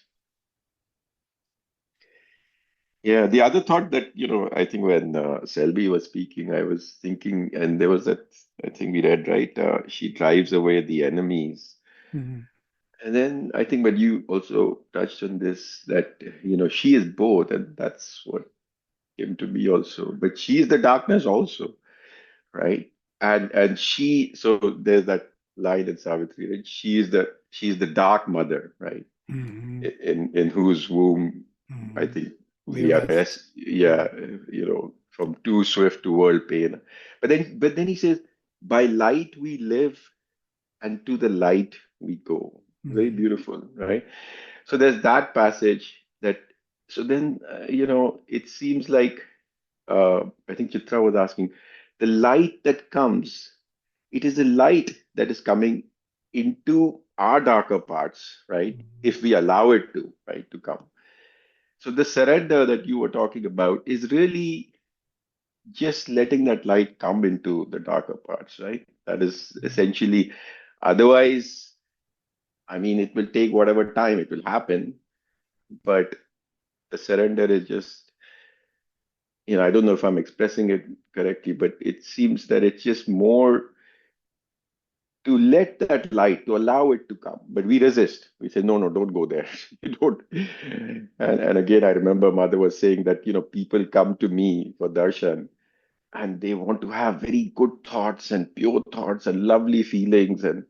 Speaker 7: Yeah, the other thought that, I think when Selby was speaking, I was thinking, and there was that, I think we read, right? She drives away the enemies.
Speaker 1: Mhm.
Speaker 7: And then I think when you also touched on this, that, she is both, and that's what came to me also. But she is the darkness also, right? And so there's that line in Savitri, right? She's the dark mother, right? In whose womb I
Speaker 1: Mhm.
Speaker 7: think
Speaker 1: We
Speaker 7: we are
Speaker 1: rest.
Speaker 7: yeah, from too swift to world pain. But then he says, by light we live and to the light we go. Very beautiful, right? So there's that passage that, so then, it seems like, I think Chitra was asking, the light that comes, it is a light that is coming into our darker parts, right? If we allow it to, right, to come. So the surrender that you were talking about is really just letting that light come into the darker parts, right? That is essentially, otherwise, I mean, it will take whatever time it will happen, but the surrender is just, I don't know if I'm expressing it correctly, but it seems that it's just more to let that light, to allow it to come. But we resist. We say, no, no, don't go there. You don't. And again, I remember Mother was saying that, people come to me for darshan and they want to have very good thoughts and pure thoughts and lovely feelings. And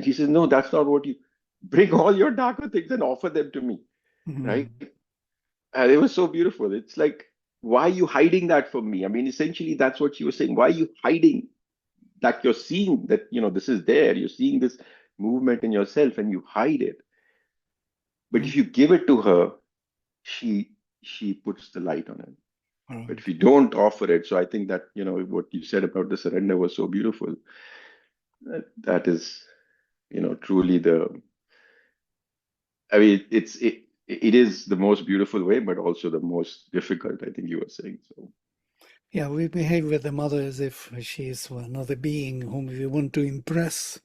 Speaker 7: she says, no, that's not what you bring all your darker things and offer them to me. Right? And it was so beautiful. It's like, why are you hiding that from me? I mean, essentially, that's what she was saying. Why are you hiding that? You're seeing that, this is there. You're seeing this movement in yourself and you hide it. But if you give it to her, she puts the light on it. But if you don't offer it, so I think that, what you said about the surrender was so beautiful. That is, truly I mean, it is the most beautiful way, but also the most difficult, I think you were saying. So
Speaker 1: Yeah, we behave with the mother as if she is another being whom we want to impress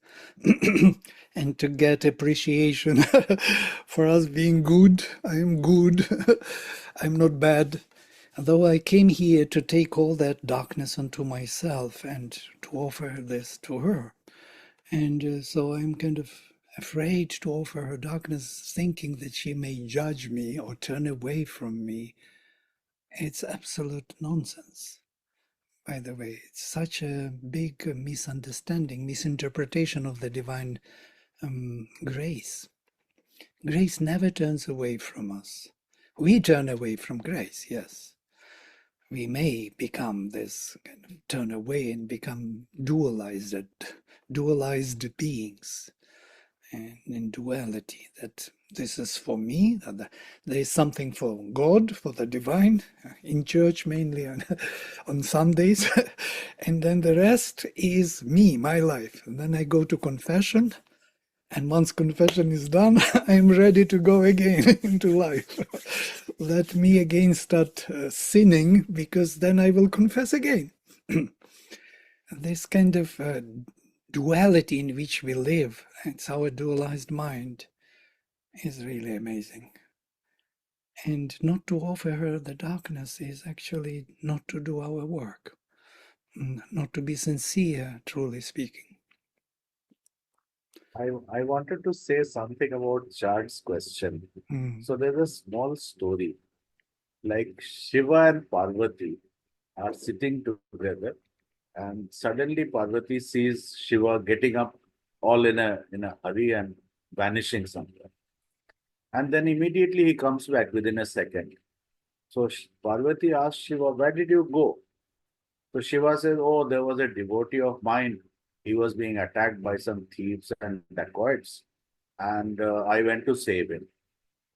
Speaker 1: and to get appreciation for us being good. I am good. I'm not bad. Although I came here to take all that darkness onto myself and to offer this to her. And so I'm kind of afraid to offer her darkness, thinking that she may judge me or turn away from me. It's absolute nonsense. By the way, it's such a big misunderstanding, misinterpretation of the divine grace. Grace never turns away from us. We turn away from grace, yes. We may become this kind of turn away and become dualized beings and in duality, that this is for me, that there is something for God, for the divine, in church mainly on Sundays, and then the rest is me, my life. And then I go to confession, and once confession is done, I'm ready to go again into life. Let me again start sinning, because then I will confess again. This kind of duality in which we live, it's our dualized mind, is really amazing. And not to offer her the darkness is actually not to do our work, not to be sincere, truly speaking.
Speaker 5: I wanted to say something about Chad's question. So there's a small story. Like Shiva and Parvati are sitting together, and suddenly Parvati sees Shiva getting up all in a hurry and vanishing somewhere. And then immediately he comes back within a second. So Parvati asks Shiva, "Where did you go?" So Shiva says, "Oh, there was a devotee of mine. He was being attacked by some thieves and dacoits, and I went to save him."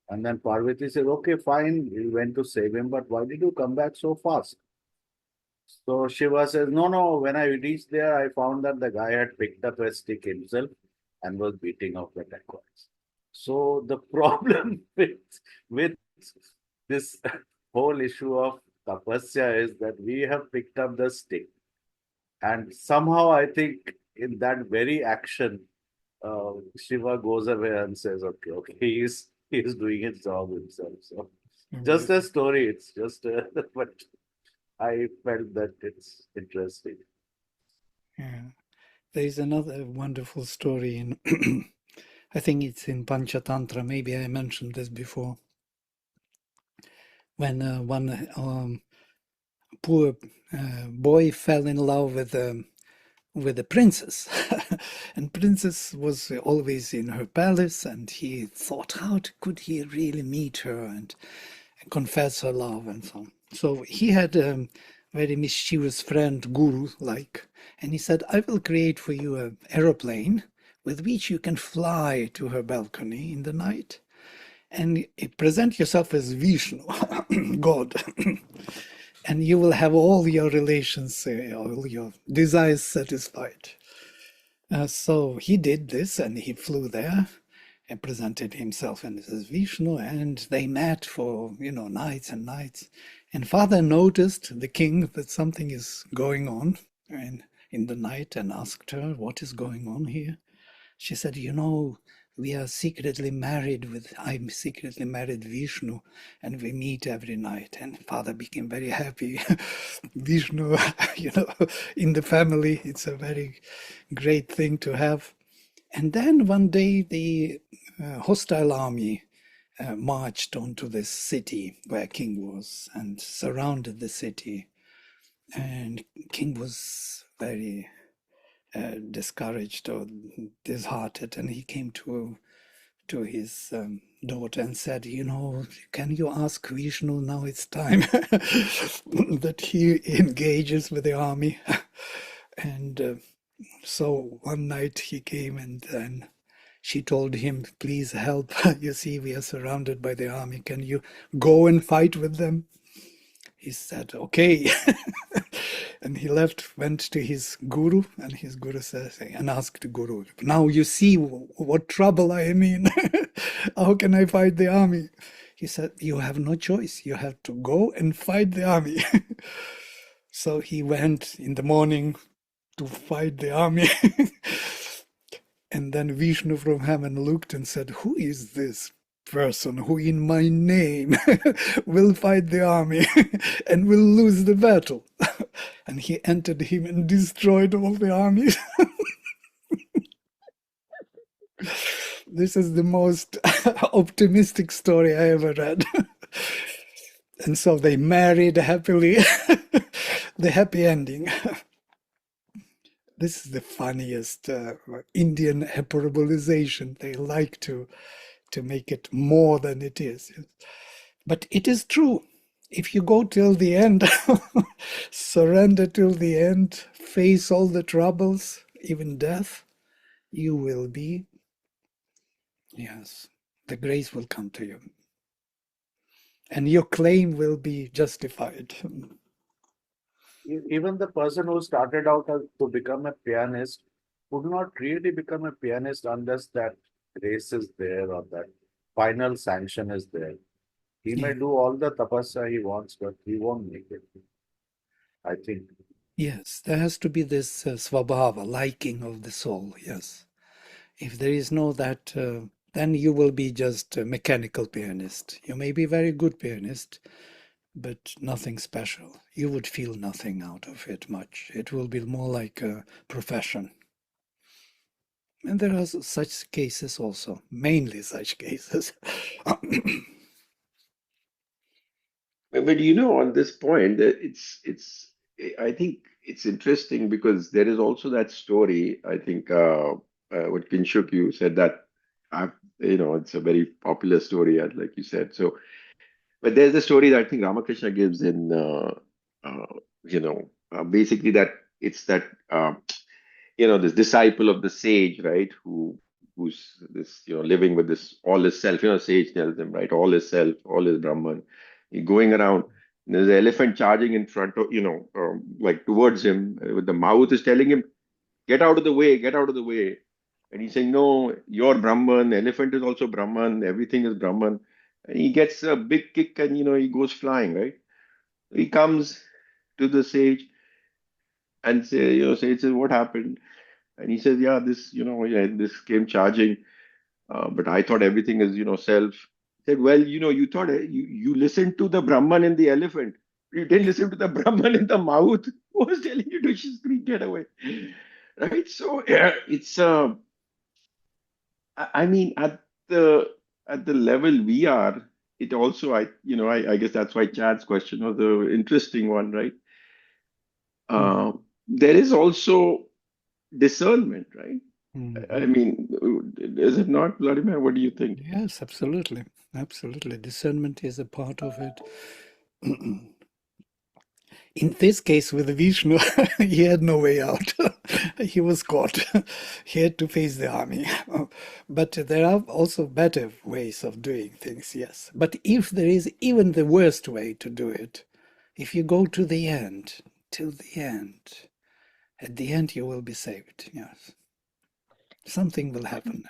Speaker 5: And then Parvati says, "Okay, fine, you went to save him, but why did you come back so fast?" So Shiva says, "No, no, when I reached there, I found that the guy had picked up a stick himself and was beating off the dacoits." So the problem with this whole issue of tapasya is that we have picked up the stick. And somehow I think in that very action, Shiva goes away and says, "Okay, okay, he's doing his job himself." So just a story. It's just, but I felt that it's interesting.
Speaker 1: Yeah. There is another wonderful story in, I think it's in Panchatantra, maybe I mentioned this before, when one poor boy fell in love with the princess. And princess was always in her palace, and he thought, how could he really meet her and confess her love and so on. So he had very mischievous friend, guru-like. And he said, I will create for you an aeroplane with which you can fly to her balcony in the night. And present yourself as Vishnu, God. And you will have all your relations, all your desires satisfied. So he did this, and he flew there and presented himself as Vishnu, and they met for nights and nights. And father noticed, the king, that something is going on in the night, and asked her, what is going on here? She said, we are secretly married I'm secretly married Vishnu, and we meet every night. And father became very happy. Vishnu, in the family, it's a very great thing to have. And then one day the hostile army marched onto this city where king was and surrounded the city. And king was very discouraged or disheartened, and he came to his daughter and said, can you ask Vishnu, now it's time that he engages with the army. And so one night he came, and then she told him, please help. You see, we are surrounded by the army. Can you go and fight with them? He said, okay. And he went to his guru, and his guru says, and asked the guru, now you see what trouble I am in. How can I fight the army? He said, you have no choice. You have to go and fight the army. So he went in the morning to fight the army. And then Vishnu from heaven looked and said, who is this person who in my name will fight the army and will lose the battle? And he entered him and destroyed all the armies. This is the most optimistic story I ever read. And so they married happily. The happy ending. This is the funniest Indian hyperbolization. They like to make it more than it is. But it is true. If you go till the end, surrender till the end, face all the troubles, even death, you will be, yes, the grace will come to you. And your claim will be justified.
Speaker 5: Even the person who started out to become a pianist would not really become a pianist unless that grace is there or that final sanction is there. He may do all the tapasya he wants, but he won't make it, I think.
Speaker 1: Yes, there has to be this svabhava, liking of the soul, yes. If there is no that, then you will be just a mechanical pianist. You may be a very good pianist, but nothing special. You would feel nothing out of it much. It will be more like a profession. And there are such cases also, mainly such cases.
Speaker 7: But on this point, that I think it's interesting because there is also that story. I think what Kinshuk, you said that, it's a very popular story, like you said. So, but there's a story that I think Ramakrishna gives in, basically that it's that, this disciple of the sage, right? Who's this, living with this all is self. Sage tells him, right? All is self, all is Brahman. He's going around. And there's an elephant charging in front of, like towards him. With the mouth is telling him, get out of the way, get out of the way. And he's saying, no, you're Brahman. The elephant is also Brahman. Everything is Brahman. And he gets a big kick, and he goes flying, right? He comes to the sage and sage says, what happened? And he says, yeah, this came charging, but I thought everything is, self. He said, well, you thought you listened to the Brahman in the elephant. You didn't listen to the Brahman in the mouth who was telling you to scream, get away. Right? So it's, I mean, at the level we are, it also, I guess that's why Chad's question was the interesting one, right? There is also discernment, right? I mean, is it not, Vladimir? What do you think?
Speaker 1: Yes, absolutely. Absolutely. Discernment is a part of it. In this case with Vishnu, he had no way out. He was caught. He had to face the army. But there are also better ways of doing things, yes. But if there is even the worst way to do it, if you go to the end, till the end, at the end you will be saved, yes. Something will happen.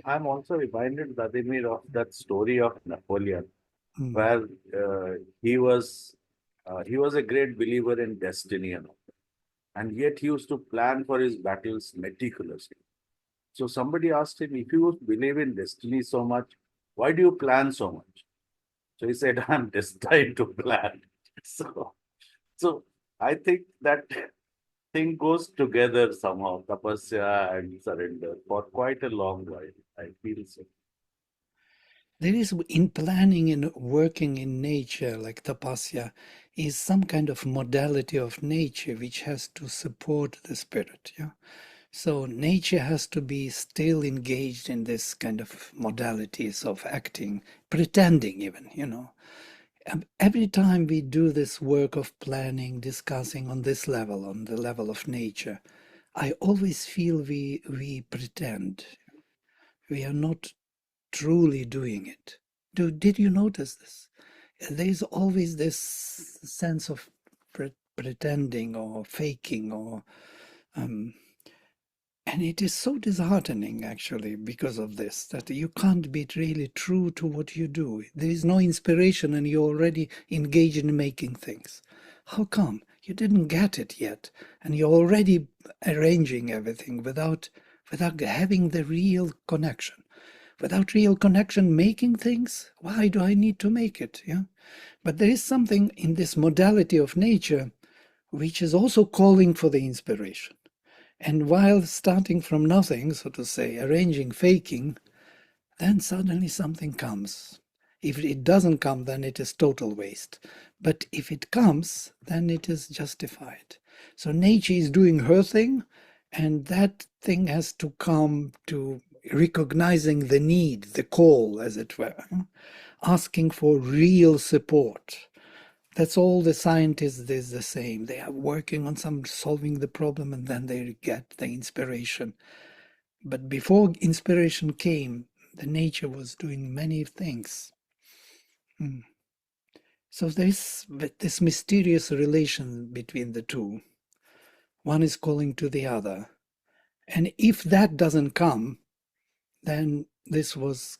Speaker 5: I'm also reminded, Vladimir, of that story of Napoleon,
Speaker 1: Mm.
Speaker 5: where he was a great believer in destiny and yet he used to plan for his battles meticulously. So somebody asked him, if you believe in destiny so much, why do you plan so much? So he said, I'm destined to plan. So, so I think that thing goes together somehow, tapasya and surrender, for quite a long while. I feel so.
Speaker 1: There is in planning and working in nature, like tapasya, is some kind of modality of nature which has to support the spirit. Yeah. So nature has to be still engaged in this kind of modalities of acting, pretending even, you know. Every time we do this work of planning, discussing on this level, on the level of nature, I always feel we pretend. We are not truly doing it. Did you notice this? There's always this sense of pretending or faking or um, and it is so disheartening actually because of this, that you can't be really true to what you do. There is no inspiration and you're already engaged in making things. How come? You didn't get it yet and you're already arranging everything without having the real connection. Without real connection making things, why do I need to make it? Yeah. But there is something in this modality of nature which is also calling for the inspiration. And while starting from nothing, so to say, arranging, faking, then suddenly something comes. If it doesn't come, then it is total waste. But if it comes, then it is justified. So nature is doing her thing, and that thing has to come to recognizing the need, the call, as it were, asking for real support. That's all the scientists is the same. They are working on some solving the problem and then they get the inspiration. But before inspiration came, the nature was doing many things. Mm. So there's this mysterious relation between the two. One is calling to the other. And if that doesn't come, then this was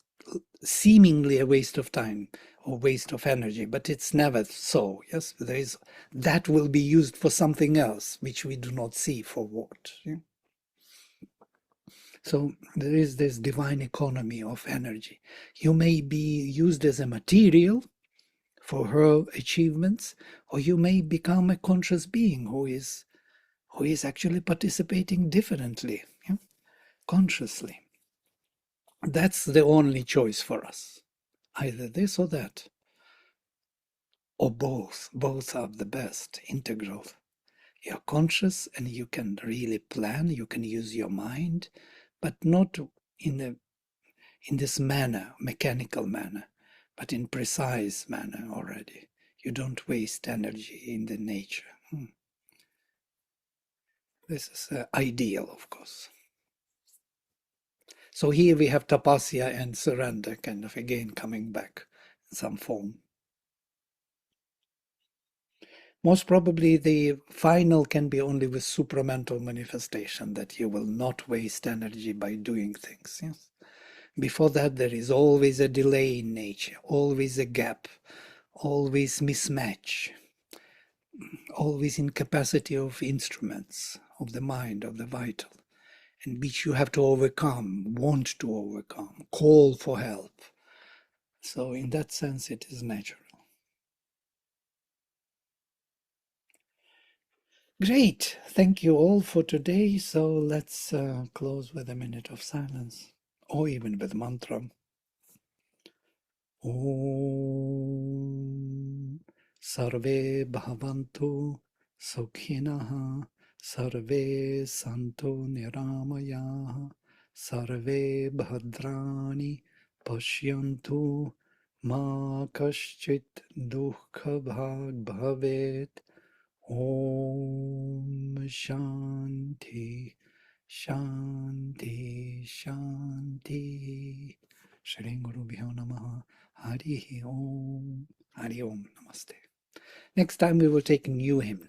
Speaker 1: seemingly a waste of time or waste of energy, but it's never so. Yes, there is that will be used for something else which we do not see for what. Yeah? So there is this divine economy of energy. You may be used as a material for her achievements, or you may become a conscious being who is actually participating differently, yeah? Consciously. That's the only choice for us. Either this or that, or both. Both are the best, integral. You're conscious and you can really plan, you can use your mind, but not in this manner, mechanical manner, but in precise manner already. You don't waste energy in the nature. This is ideal, of course. So here we have tapasya and surrender kind of again coming back in some form. Most probably the final can be only with supramental manifestation, that you will not waste energy by doing things. Yes? Before that, there is always a delay in nature, always a gap, always mismatch, always incapacity of instruments, of the mind, of the vital, and which you have to overcome, want to overcome, call for help. So in that sense, it is natural. Great. Thank you all for today. So let's close with a minute of silence or even with mantra. Om Sarve Bhavantu Sukhinaha Sarve Santu Niramaya Sarve Bhadrani Pashyantu Ma Kaschit Dukha Bhag Bhavet Om Shanti Shanti Shanti. Shri Gurubhyo Namaha. Hari Om. Hari Om. Namaste. Next time we will take a new hymn.